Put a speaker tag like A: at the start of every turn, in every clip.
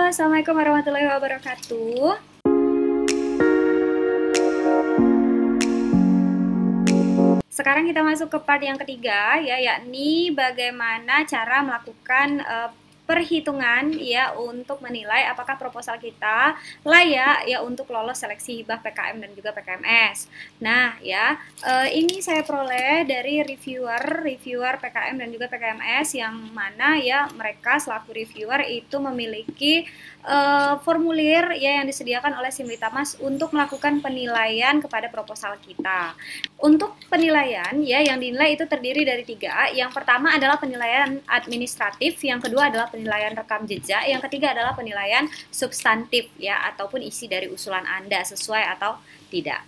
A: Assalamualaikum warahmatullahi wabarakatuh. Sekarang kita masuk ke part yang ketiga, ya, yakni bagaimana cara melakukan perhitungan ya untuk menilai apakah proposal kita layak ya untuk lolos seleksi hibah PKM dan juga PKMS. Nah ya, ini saya peroleh dari reviewer PKM dan juga PKMS yang mana ya mereka selaku reviewer itu memiliki formulir ya yang disediakan oleh Simlitamas untuk melakukan penilaian kepada proposal kita. Untuk penilaian ya yang dinilai itu terdiri dari 3. Yang pertama adalah penilaian administratif, yang kedua adalah penilaian rekam jejak, yang ketiga adalah penilaian substantif ya ataupun isi dari usulan Anda sesuai atau tidak.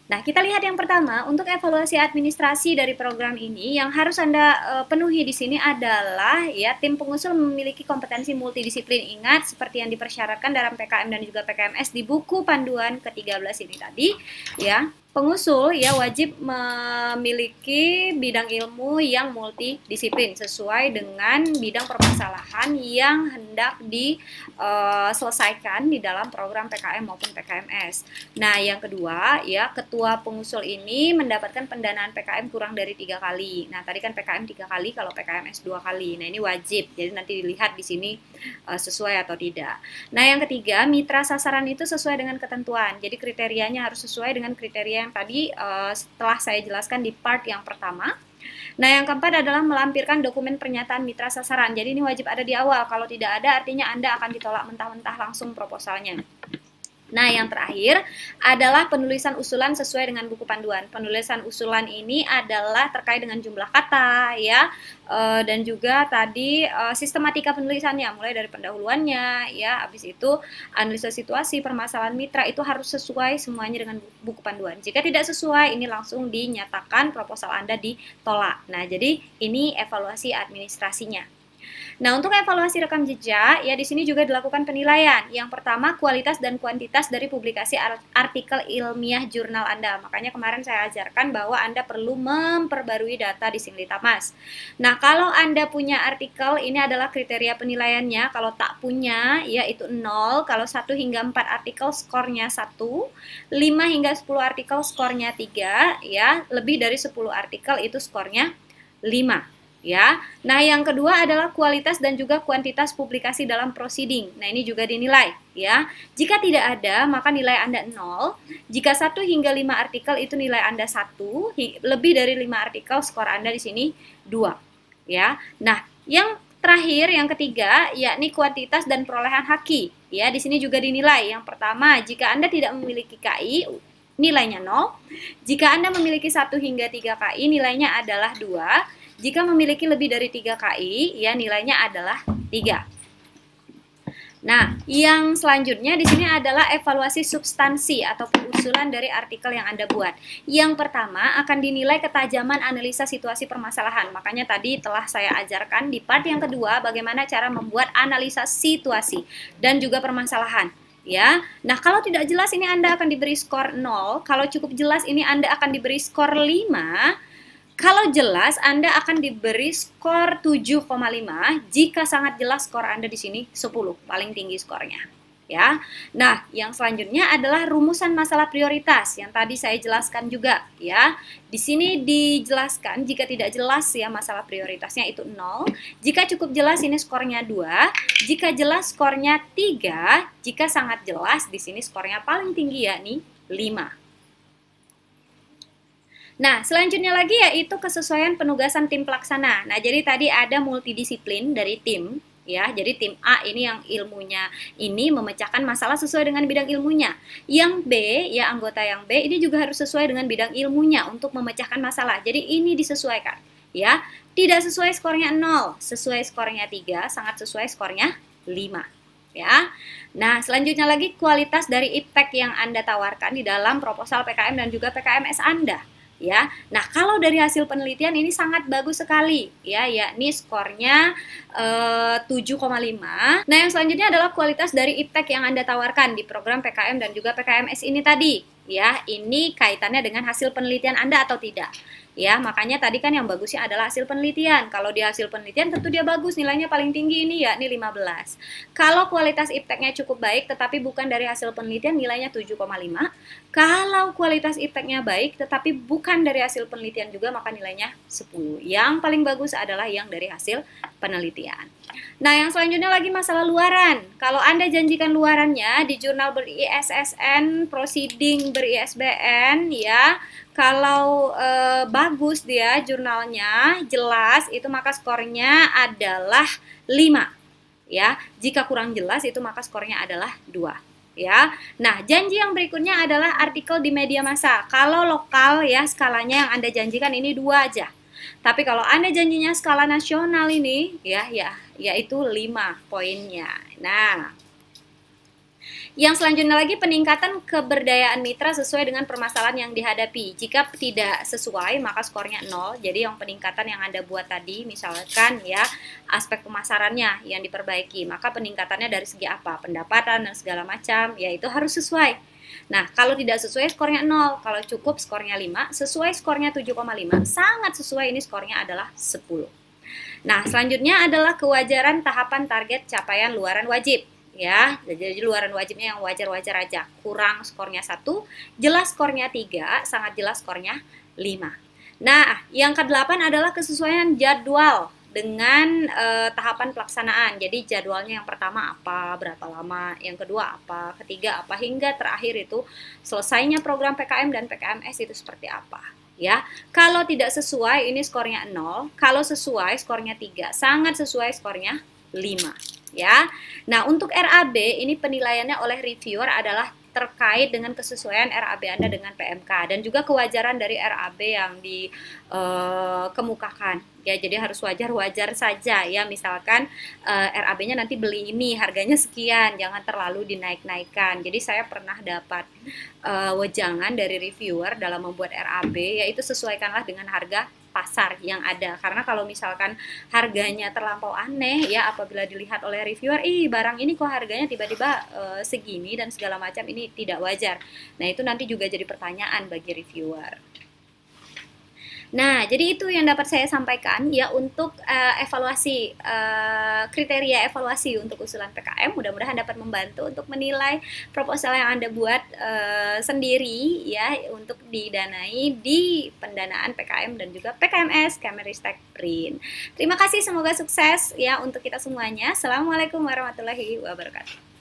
A: Nah, kita lihat yang pertama, untuk evaluasi administrasi dari program ini yang harus Anda penuhi di sini adalah ya tim pengusul memiliki kompetensi multidisiplin. Ingat seperti yang dipersyaratkan dalam PKM dan juga PKMS di buku panduan ke-13 ini tadi ya. Pengusul ya wajib memiliki bidang ilmu yang multidisiplin sesuai dengan bidang permasalahan yang hendak diselesaikan di dalam program PKM maupun PKMS. Nah, yang kedua ya ketua pengusul ini mendapatkan pendanaan PKM kurang dari 3 kali. Nah, tadi kan PKM 3 kali, kalau PKMS 2 kali. Nah, ini wajib. Jadi nanti dilihat di sini sesuai atau tidak. Nah, yang ketiga, mitra sasaran itu sesuai dengan ketentuan. Jadi kriterianya harus sesuai dengan kriteria yang tadi setelah saya jelaskan di part yang pertama. Nah, yang keempat adalah melampirkan dokumen pernyataan mitra sasaran. Jadi ini wajib ada di awal. Kalau tidak ada, artinya Anda akan ditolak mentah-mentah langsung proposalnya. Nah, yang terakhir adalah penulisan usulan sesuai dengan buku panduan. Penulisan usulan ini adalah terkait dengan jumlah kata, ya, dan juga tadi sistematika penulisannya, mulai dari pendahuluannya, ya, habis itu analisa situasi, permasalahan mitra itu harus sesuai semuanya dengan buku panduan. Jika tidak sesuai, ini langsung dinyatakan proposal Anda ditolak. Nah, jadi ini evaluasi administrasinya. Nah, untuk evaluasi rekam jejak, ya di sini juga dilakukan penilaian. Yang pertama, kualitas dan kuantitas dari publikasi artikel ilmiah jurnal Anda. Makanya kemarin saya ajarkan bahwa Anda perlu memperbarui data di Simlitamas. Nah, kalau Anda punya artikel, ini adalah kriteria penilaiannya. Kalau tak punya, ya itu 0. Kalau 1 hingga 4 artikel, skornya 1. 5 hingga 10 artikel, skornya 3. Ya, lebih dari 10 artikel, itu skornya 5. Ya, nah yang kedua adalah kualitas dan juga kuantitas publikasi dalam proceeding. Nah, ini juga dinilai ya. Jika tidak ada, maka nilai Anda 0. Jika 1 hingga 5 artikel itu nilai Anda 1, lebih dari 5 artikel skor Anda di sini 2. Ya. Nah, yang terakhir yang ketiga yakni kuantitas dan perolehan haki. Ya, di sini juga dinilai. Yang pertama, jika Anda tidak memiliki KI, nilainya 0. Jika Anda memiliki 1 hingga 3 KI, nilainya adalah 2. Jika memiliki lebih dari 3 KI, ya nilainya adalah 3. Nah, yang selanjutnya di sini adalah evaluasi substansi ataupun usulan dari artikel yang Anda buat. Yang pertama akan dinilai ketajaman analisa situasi permasalahan. Makanya tadi telah saya ajarkan di part yang kedua bagaimana cara membuat analisa situasi dan juga permasalahan. Ya, nah kalau tidak jelas ini Anda akan diberi skor 0. Kalau cukup jelas ini Anda akan diberi skor 5. Kalau jelas, Anda akan diberi skor 7,5. Jika sangat jelas, skor Anda di sini 10, paling tinggi skornya. Ya, nah yang selanjutnya adalah rumusan masalah prioritas yang tadi saya jelaskan juga. Ya, di sini dijelaskan jika tidak jelas ya masalah prioritasnya itu 0. Jika cukup jelas ini skornya 2. Jika jelas skornya 3. Jika sangat jelas di sini skornya paling tinggi yakni 5. Nah, selanjutnya lagi yaitu kesesuaian penugasan tim pelaksana. Nah, jadi tadi ada multidisiplin dari tim, ya. Jadi tim A ini yang ilmunya ini memecahkan masalah sesuai dengan bidang ilmunya. Yang B, ya anggota yang B ini juga harus sesuai dengan bidang ilmunya untuk memecahkan masalah. Jadi ini disesuaikan, ya. Tidak sesuai skornya 0, sesuai skornya 3, sangat sesuai skornya 5. Ya. Nah, selanjutnya lagi kualitas dari iptek yang Anda tawarkan di dalam proposal PKM dan juga PKMS Anda. Ya, nah kalau dari hasil penelitian ini sangat bagus sekali, ya, yakni skornya 7,5. Nah, yang selanjutnya adalah kualitas dari iptek yang Anda tawarkan di program PKM dan juga PKMS ini tadi, ya, ini kaitannya dengan hasil penelitian Anda atau tidak. Ya, makanya tadi kan yang bagusnya adalah hasil penelitian. Kalau di hasil penelitian tentu dia bagus, nilainya paling tinggi ini yakni 15. Kalau kualitas ipteknya cukup baik tetapi bukan dari hasil penelitian, nilainya 7,5. Kalau kualitas ipteknya baik tetapi bukan dari hasil penelitian juga, maka nilainya 10. Yang paling bagus adalah yang dari hasil penelitian. Nah, yang selanjutnya lagi masalah luaran. Kalau Anda janjikan luarannya di jurnal ber-ISSN, proceeding ber-ISBN, ya, kalau bagus dia jurnalnya, jelas, itu maka skornya adalah 5. Ya, jika kurang jelas itu maka skornya adalah 2. Ya. Nah, janji yang berikutnya adalah artikel di media massa. Kalau lokal ya skalanya yang Anda janjikan ini 2 aja. Tapi kalau Anda janjinya skala nasional ini yaitu 5 poinnya. Nah, yang selanjutnya lagi peningkatan keberdayaan mitra sesuai dengan permasalahan yang dihadapi. Jika tidak sesuai maka skornya 0. Jadi yang peningkatan yang Anda buat tadi misalkan ya aspek pemasarannya yang diperbaiki, maka peningkatannya dari segi apa? Pendapatan dan segala macam, ya itu harus sesuai. Nah, kalau tidak sesuai skornya 0, kalau cukup skornya 5, sesuai skornya 7,5, sangat sesuai ini skornya adalah 10. Nah, selanjutnya adalah kewajaran tahapan target capaian luaran wajib. Ya, jadi luaran wajibnya yang wajar-wajar aja. Kurang skornya 1, jelas skornya 3, sangat jelas skornya 5. Nah, yang ke-8 adalah kesesuaian jadwal dengan tahapan pelaksanaan. Jadi jadwalnya yang pertama apa, berapa lama, yang kedua apa, ketiga apa, hingga terakhir itu selesainya program PKM dan PKMS itu seperti apa. Ya, kalau tidak sesuai ini skornya 0, kalau sesuai skornya 3, sangat sesuai skornya 5. Ya. Nah, untuk RAB ini penilaiannya oleh reviewer adalah terkait dengan kesesuaian RAB Anda dengan PMK dan juga kewajaran dari RAB yang dikemukakan. Ya, jadi harus wajar-wajar saja ya. Misalkan RAB-nya nanti beli ini harganya sekian, jangan terlalu dinaik-naikkan. Jadi saya pernah dapat wejangan dari reviewer dalam membuat RAB, yaitu sesuaikanlah dengan harga pasar yang ada. Karena kalau misalkan harganya terlampau aneh ya apabila dilihat oleh reviewer, barang ini kok harganya tiba-tiba segini dan segala macam, ini tidak wajar. Nah, itu nanti juga jadi pertanyaan bagi reviewer. Nah, jadi itu yang dapat saya sampaikan ya untuk evaluasi kriteria evaluasi untuk usulan PKM. Mudah-mudahan dapat membantu untuk menilai proposal yang Anda buat sendiri ya untuk didanai di pendanaan PKM dan juga PKMS Kemenristek BRIN. Terima kasih, semoga sukses ya untuk kita semuanya. Assalamualaikum warahmatullahi wabarakatuh.